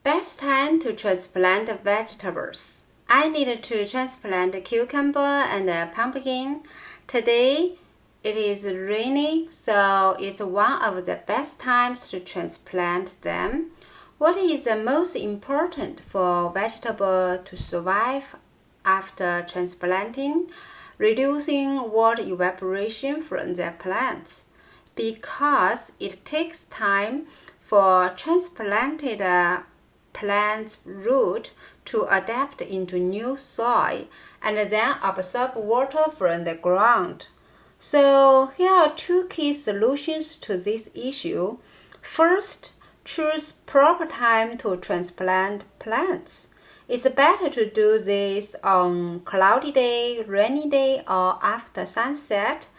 Best time to transplant vegetables. I need to transplant a cucumber and a pumpkin. Today it is rainy, so it's one of the best times to transplant them. What is the most important for vegetable to survive after transplanting? Reducing water evaporation from the plants, because it takes time for transplanted plant's root to adapt into new soil and then absorb water from the ground. So here are two key solutions to this issue. First, choose proper time to transplant plants. It's better to do this on cloudy day, rainy day, or after sunset.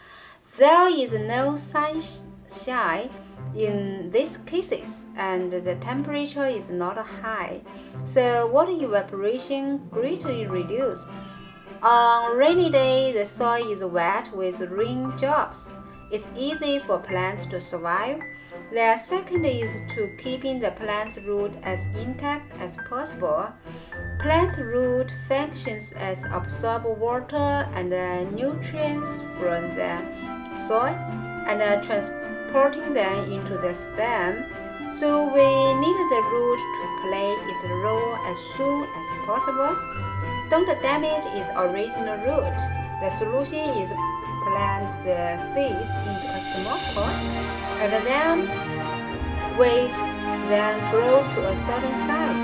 There is no sunshine in these cases, and the temperature is not high, so water evaporation greatly reduced. On rainy day, the soil is wet with raindrops. It's easy for plants to survive. The second is to keeping the plant's root as intact as possible. Plant's root functions as absorb water and nutrients from the soil and transporting them into the stem. So we need the root to play its role as soon as possible. Don't damage its original root. The solution is plant the seeds into a small pot and then wait them grow to a certain size.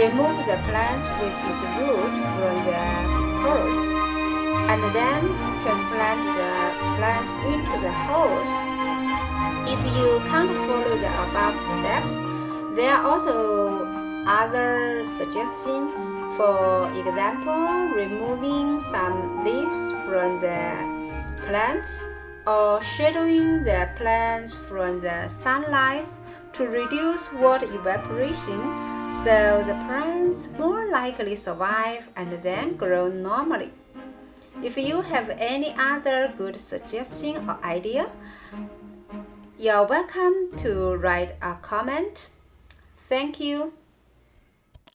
Remove the plant with its root from the pot and then transplant the plant into the holes. If you can't follow the above steps, there are also other suggestions. For example, removing some leaves from the plants or shadowing the plants from the sunlight to reduce water evaporation, so the plants more likely survive and then grow normally. If you have any other good suggestion or idea, you're welcome to write a comment. Thank you.